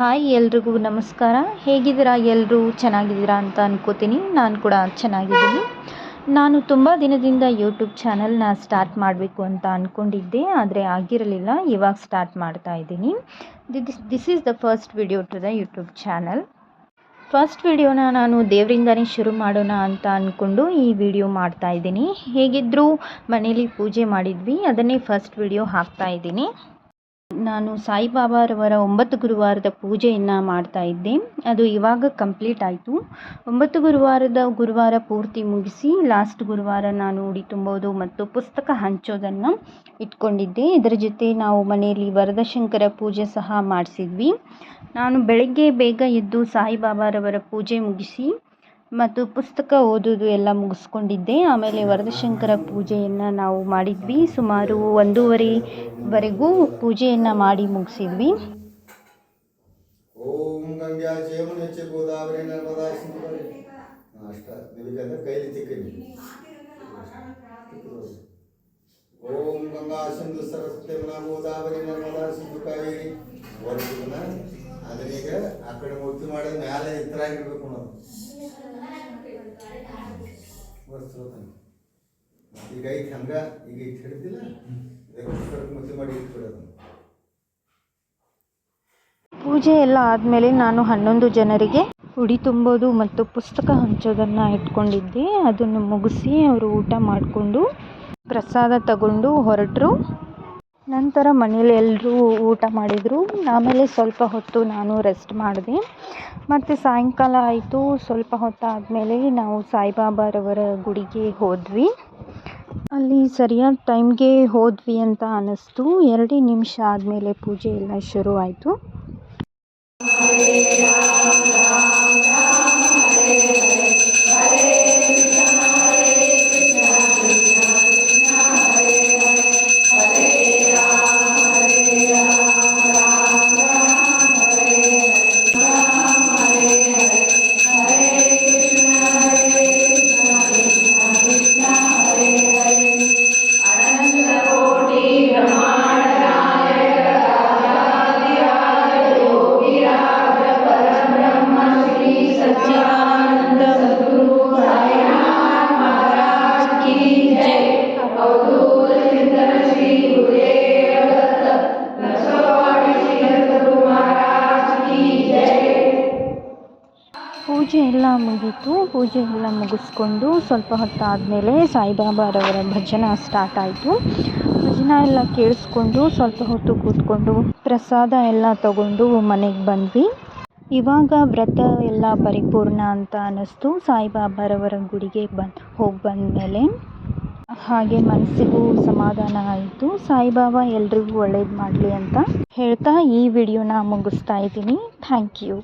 Hi ಎಲ್ರಿಗೂ ನಮಸ್ಕಾರ. ಹೇಗಿದ್ದೀರಾ? ಎಲ್ಲರೂ ಚೆನ್ನಾಗಿದ್ದೀರಾ ಅಂತ ಅನ್ಕೋತೀನಿ. ನಾನು ಕೂಡ ಚೆನ್ನಾಗಿದ್ದೀನಿ. ನಾನು ತುಂಬ ದಿನದಿಂದ ಯೂಟ್ಯೂಬ್ ಚಾನಲ್ನ ಸ್ಟಾರ್ಟ್ ಮಾಡಬೇಕು ಅಂತ ಅಂದ್ಕೊಂಡಿದ್ದೆ, ಆದರೆ ಆಗಿರಲಿಲ್ಲ. ಇವಾಗ ಸ್ಟಾರ್ಟ್ ಮಾಡ್ತಾ ಇದ್ದೀನಿ. This is the first video to the YouTube channel. First ವಿಡಿಯೋನ ನಾನು ದೇವರಿಂದನೇ ಶುರು ಮಾಡೋಣ ಅಂತ ಅಂದ್ಕೊಂಡು ಈ ವಿಡಿಯೋ ಮಾಡ್ತಾ ಇದ್ದೀನಿ. ಹೇಗಿದ್ದರೂ ಮನೇಲಿ ಪೂಜೆ ಮಾಡಿದ್ವಿ, ಅದನ್ನೇ ಫಸ್ಟ್ ವಿಡಿಯೋ ಹಾಕ್ತಾ ಇದ್ದೀನಿ. ನಾನು ಸಾಯಿಬಾಬಾರವರ 9 ಗುರುವಾರದ ಪೂಜೆಯನ್ನು ಮಾಡ್ತಾ ಇದ್ದೆ. ಅದು ಇವಾಗ ಕಂಪ್ಲೀಟ್ ಆಯಿತು. 9 ಗುರುವಾರ ಪೂರ್ತಿ ಮುಗಿಸಿ ಲಾಸ್ಟ್ ಗುರುವಾರ ನಾನು ಉಡಿ ತುಂಬೋದು ಮತ್ತು ಪುಸ್ತಕ ಹಂಚೋದನ್ನು ಇಟ್ಕೊಂಡಿದ್ದೆ. ಇದರ ಜೊತೆ ನಾವು ಮನೆಯಲ್ಲಿ ವರದಶಂಕರ ಪೂಜೆ ಸಹ ಮಾಡಿಸಿದ್ವಿ. ನಾನು ಬೆಳಗ್ಗೆ ಬೇಗ ಎದ್ದು ಸಾಯಿಬಾಬಾರವರ ಪೂಜೆ ಮುಗಿಸಿ ಮತ್ತು ಪುಸ್ತಕ ಓದೋದು ಎಲ್ಲ ಮುಗಿಸ್ಕೊಂಡಿದ್ದೆ. ಆಮೇಲೆ ವರದಶಂಕರ ಪೂಜೆಯನ್ನು ನಾವು ಮಾಡಿದ್ವಿ. ಸುಮಾರು 1:30ವರೆಗೂ ಪೂಜೆಯನ್ನು ಮಾಡಿ ಮುಗಿಸಿದ್ವಿ. ಓಂ ಗಂಗಾ ಜಯಮುನಿ ಗೋದಾವರಿ ನರ್ಮದಾ ಸಿಂಧು ಓಂ ಗಂಗಾ ಸಿಂಧು ಸರಸ್ವತಿ ಗೋದಾವರಿ ನರ್ಮದಾ ಸಿಂಧು ಕಾವೇರಿ ವರ್ಗನ ಅದನ್ನೀಗ ಆ ಕಡೆ ಮೂರ್ತಿ ಮಾಡಿದ ಮೇಲೆ ಇತರಾಗಿರ್ಬೇಕು ನಾವು ಈಗ ಐತೆ ಹಂಗ ಈಗ ಇಟ್ಟು ಹಿಡಿದಿಲ್ಲ ಮುತ್ತಿ ಮಾಡಿ ಇಟ್ಬಿಡೋದು. ಪೂಜೆ ಎಲ್ಲ ಆದಮೇಲೆ ನಾನು 11 ಜನರಿಗೆ ಉಡಿ ತುಂಬೋದು ಮತ್ತು ಪುಸ್ತಕ ಹಂಚೋದನ್ನು ಇಟ್ಕೊಂಡಿದ್ದೆ. ಅದನ್ನು ಮುಗಿಸಿ ಅವರು ಊಟ ಮಾಡಿಕೊಂಡು ಪ್ರಸಾದ ತಗೊಂಡು ಹೊರಟರು. ನಂತರ ಮನೇಲಿ ಎಲ್ಲರೂ ಊಟ ಮಾಡಿದರು. ಆಮೇಲೆ ಸ್ವಲ್ಪ ಹೊತ್ತು ನಾನು ರೆಸ್ಟ್ ಮಾಡಿದೆ. ಮತ್ತು ಸಾಯಂಕಾಲ ಆಯಿತು. ಸ್ವಲ್ಪ ಹೊತ್ತಾದಮೇಲೆ ನಾವು ಸಾಯಿಬಾಬಾರವರ ಗುಡಿಗೆ ಹೋದ್ವಿ. ಅಲ್ಲಿ ಸರಿಯಾದ ಟೈಮ್ಗೆ ಹೋದ್ವಿ ಅಂತ ಅನ್ನಿಸ್ತು. 2 ನಿಮಿಷ ಆದಮೇಲೆ ಪೂಜೆ ಎಲ್ಲ ಶುರು ಆಯಿತು. ಪೂಜೆ ಎಲ್ಲ ಮುಗೀತು. ಪೂಜೆ ಎಲ್ಲ ಮುಗಿಸ್ಕೊಂಡು ಸ್ವಲ್ಪ ಹೊತ್ತಾದಮೇಲೆ ಸಾಯಿಬಾಬಾರವರ ಭಜನ ಸ್ಟಾರ್ಟ್ ಆಯಿತು. ಭಜನ ಎಲ್ಲ ಕೇಳಿಸ್ಕೊಂಡು ಸ್ವಲ್ಪ ಹೊತ್ತು ಕೂತ್ಕೊಂಡು ಪ್ರಸಾದ ಎಲ್ಲ ತಗೊಂಡು ಮನೆಗೆ ಬಂದ್ವಿ. ಇವಾಗ ವ್ರತ ಎಲ್ಲ ಪರಿಪೂರ್ಣ ಅಂತ ಅನ್ನಿಸ್ತು ಸಾಯಿಬಾಬಾರವರ ಗುಡಿಗೆ ಹೋಗಿ ಬಂದಮೇಲೆ. ಹಾಗೆ ಮನಸ್ಸಿಗೂ ಸಮಾಧಾನ ಆಯಿತು. ಸಾಯಿಬಾಬಾ ಎಲ್ರಿಗೂ ಒಳ್ಳೇದು ಮಾಡಲಿ ಅಂತ ಹೇಳ್ತಾ ಈ ವಿಡಿಯೋನ ಮುಗಿಸ್ತಾ ಇದ್ದೀನಿ. Thank you.